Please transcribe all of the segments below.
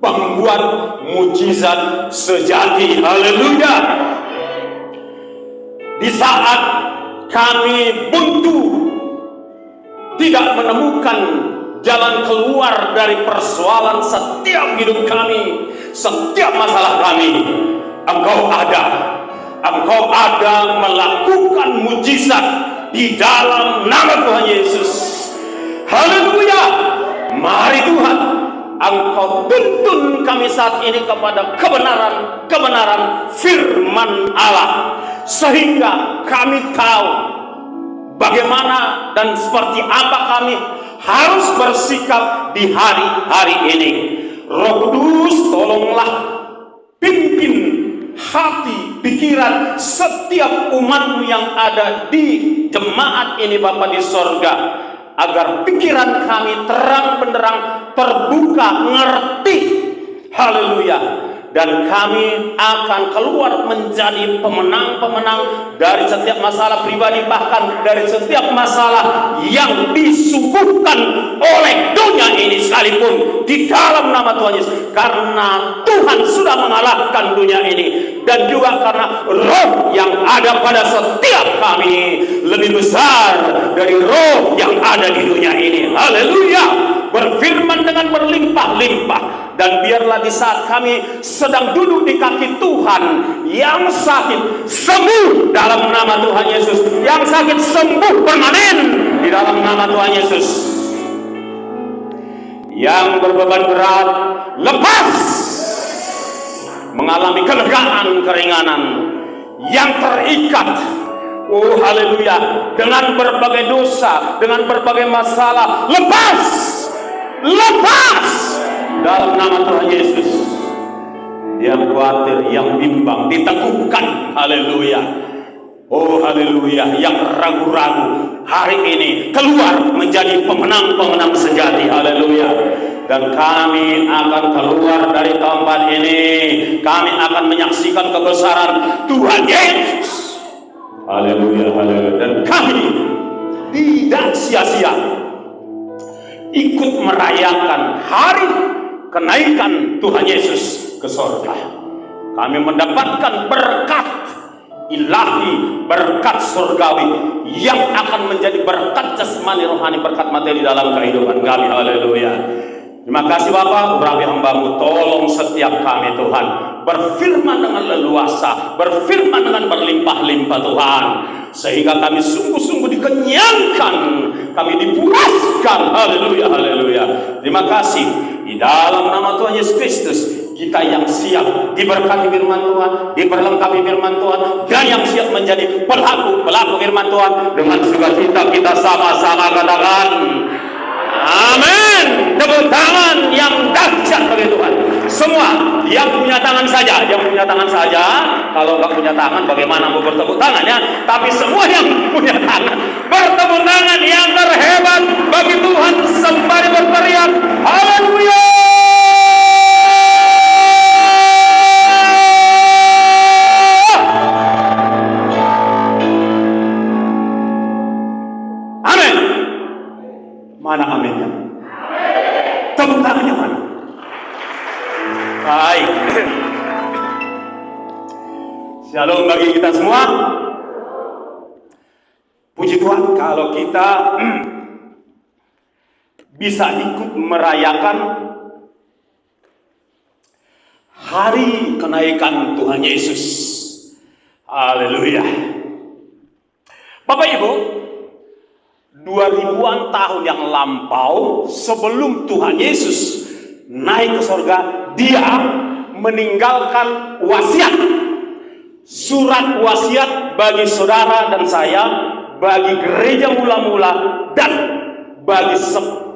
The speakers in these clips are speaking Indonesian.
pembuat mujizat sejati. Haleluya. Di saat kami buntu, tidak menemukan jalan keluar dari persoalan setiap hidup kami, setiap masalah kami, Engkau ada melakukan mujizat di dalam nama Tuhan Yesus. Haleluya. Mari Tuhan, Engkau tuntun kami saat ini kepada kebenaran firman Allah, sehingga kami tahu bagaimana dan seperti apa kami harus bersikap di hari-hari ini. Roh Kudus, tolonglah pimpin hati, pikiran setiap umat-Mu yang ada di jemaat ini Bapa di sorga, agar pikiran kami terang benderang, terbuka, ngerti. Haleluya. Dan kami akan keluar menjadi pemenang-pemenang dari setiap masalah pribadi, bahkan dari setiap masalah yang disuguhkan oleh dunia ini sekalipun, di dalam nama Tuhan Yesus. Karena Tuhan sudah mengalahkan dunia ini, dan juga karena roh yang ada pada setiap kami lebih besar dari roh yang ada di dunia ini. Haleluya. Berfirman dengan berlimpah-limpah. Dan biarlah di saat kami sedang duduk di kaki Tuhan, yang sakit sembuh dalam nama Tuhan Yesus, yang sakit sembuh permanen di dalam nama Tuhan Yesus, yang berbeban berat lepas, mengalami kelegaan, keringanan, yang terikat, oh haleluya, dengan berbagai dosa, dengan berbagai masalah, lepas dalam nama Tuhan Yesus. Yang khawatir, yang bimbang, diteguhkan, haleluya, oh haleluya, yang ragu-ragu hari ini keluar menjadi pemenang-pemenang sejati, haleluya. Dan kami akan keluar dari tempat ini, kami akan menyaksikan kebesaran Tuhan Yesus, haleluya, haleluya. Dan kami tidak sia-sia ikut merayakan hari kenaikan Tuhan Yesus ke sorga. Kami mendapatkan berkat ilahi, berkat surgawi yang akan menjadi berkat jasmani, rohani, berkat materi dalam kehidupan kami. Haleluya. Terima kasih Bapa, urapi hamba-Mu, tolong setiap kami Tuhan, berfirman dengan leluasa, berfirman dengan berlimpah-limpah Tuhan, sehingga kami sungguh-sungguh dikenyangkan, kami dipuaskan. Haleluya, haleluya. Terima kasih. Di dalam nama Tuhan Yesus Kristus, kita yang siap diberkati firman Tuhan, diperlengkapi firman Tuhan, dan yang siap menjadi pelaku firman Tuhan, dengan sukacita kita sama-sama katakan amin. Tepuk tangan yang dahsyat bagi Tuhan. Semua yang punya tangan saja, kalau nggak punya tangan bagaimana mau bertepuk tangan ya? Tapi semua yang punya tangan bertepuk tangan yang terhebat bagi Tuhan sembari berteriak haleluya. Amin. Mana aminnya? Tepuk tangannya mana? Baik. Shalom bagi kita semua. Puji Tuhan kalau kita bisa ikut merayakan hari kenaikan Tuhan Yesus. Haleluya. Bapak Ibu, 2000-an tahun yang lampau sebelum Tuhan Yesus naik ke surga, Dia meninggalkan wasiat, surat wasiat bagi saudara dan saya, bagi gereja mula-mula, dan bagi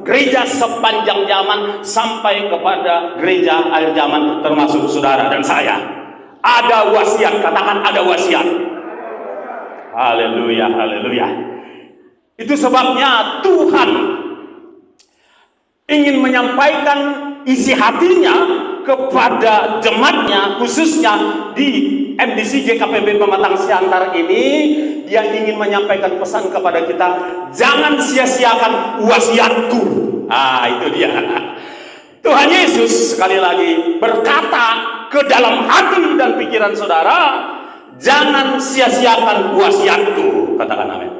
gereja sepanjang zaman sampai kepada gereja akhir zaman, termasuk saudara dan saya. Ada wasiat, katakan ada wasiat. Haleluya, haleluya. Itu sebabnya Tuhan ingin menyampaikan isi hatinya kepada jemaatnya, khususnya di MDC GKPB Pematang Siantar ini. Dia ingin menyampaikan pesan kepada kita, jangan sia-siakan wasiatku. Itu dia. Tuhan Yesus sekali lagi berkata ke dalam hati dan pikiran saudara, jangan sia-siakan wasiatku. Katakan amin.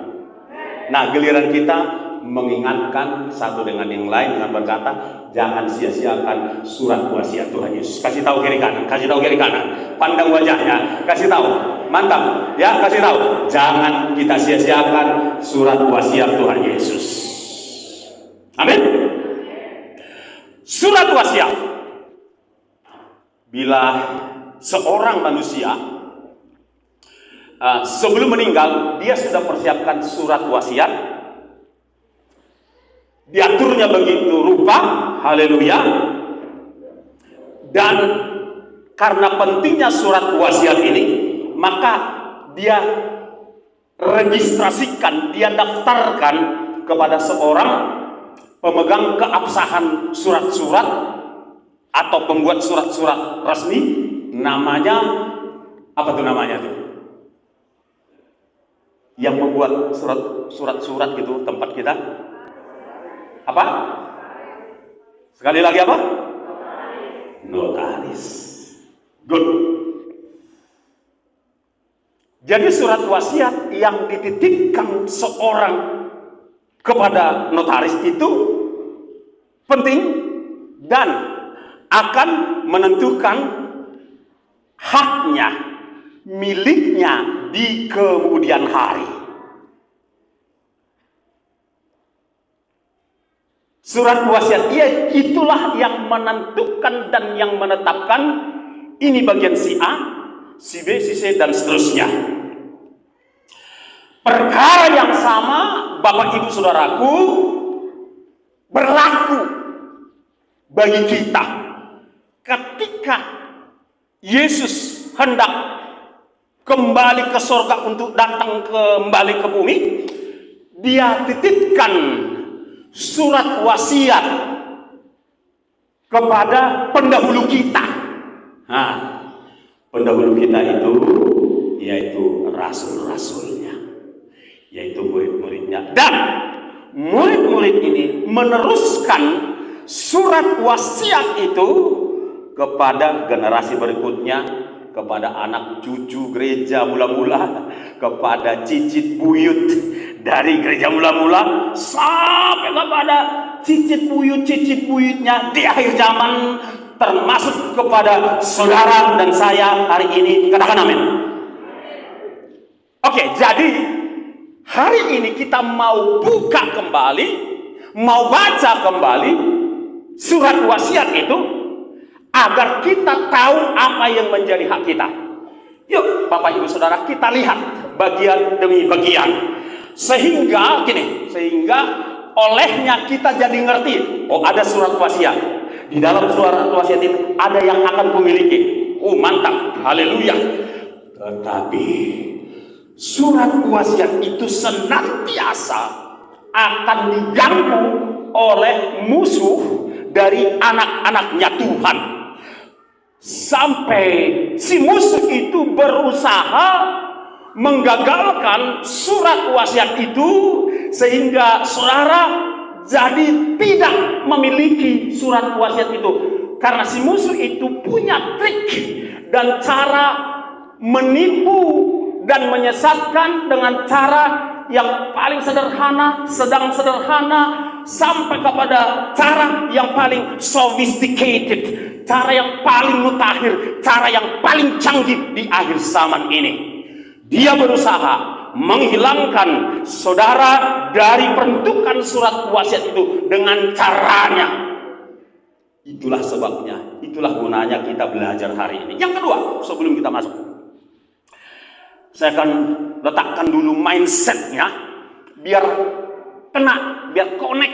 Nah, giliran kita mengingatkan satu dengan yang lain dengan berkata, jangan sia-siakan surat wasiat Tuhan Yesus. Kasih tahu kiri kanan, kasih tahu kiri kanan. Pandang wajahnya, kasih tahu. Mantap, ya, kasih tahu. Jangan kita sia-siakan surat wasiat Tuhan Yesus. Amin. Surat wasiat. Bila seorang manusia sebelum meninggal, dia sudah persiapkan surat wasiat. Diaturnya begitu rupa, haleluya. Dan karena pentingnya surat wasiat ini, maka dia registrasikan, dia daftarkan kepada seorang pemegang keabsahan surat-surat atau pembuat surat-surat resmi. Namanya apa tuh namanya tuh? Yang membuat surat-surat gitu tempat kita. Apa? Sekali lagi apa? Notaris. Good. Jadi surat wasiat yang dititipkan seorang kepada notaris itu penting dan akan menentukan haknya, miliknya di kemudian hari. Surat wasiat itulah yang menentukan dan yang menetapkan ini bagian si A, si B, si C, dan seterusnya. Perkara yang sama, Bapak Ibu Saudaraku, berlaku bagi kita ketika Yesus hendak kembali ke surga untuk datang kembali ke bumi. Dia titipkan surat wasiat kepada pendahulu kita. Nah, pendahulu kita itu yaitu rasul-rasulnya, yaitu murid-muridnya, dan murid-murid ini meneruskan surat wasiat itu kepada generasi berikutnya, kepada anak cucu gereja mula-mula, kepada cicit buyut dari gereja mula-mula, sampai kepada cicit buyutnya di akhir zaman, termasuk kepada saudara dan saya hari ini. Katakan amin. Oke, jadi hari ini kita mau buka kembali, mau baca kembali surat wasiat itu, agar kita tahu apa yang menjadi hak kita. Yuk Bapak Ibu Saudara, kita lihat bagian demi bagian. Sehingga olehnya kita jadi ngerti, oh ada surat wasiat. Di dalam surat wasiat itu ada yang akan kumiliki. Oh mantap, haleluya. Tetapi surat wasiat itu senantiasa akan diganggu oleh musuh dari anak-anaknya Tuhan. Sampai si musuh itu berusaha menggagalkan surat wasiat itu, sehingga saudara jadi tidak memiliki surat wasiat itu. Karena si musuh itu punya trik dan cara menipu dan menyesatkan dengan cara yang paling sederhana, sedang sederhana, sampai kepada cara yang paling sophisticated, cara yang paling mutakhir, cara yang paling canggih di akhir zaman ini. Dia berusaha menghilangkan saudara dari peruntukan surat wasiat itu dengan caranya. Itulah sebabnya, itulah gunanya kita belajar hari ini. Yang kedua, sebelum kita masuk, saya akan letakkan dulu mindsetnya biar kena, biar connect.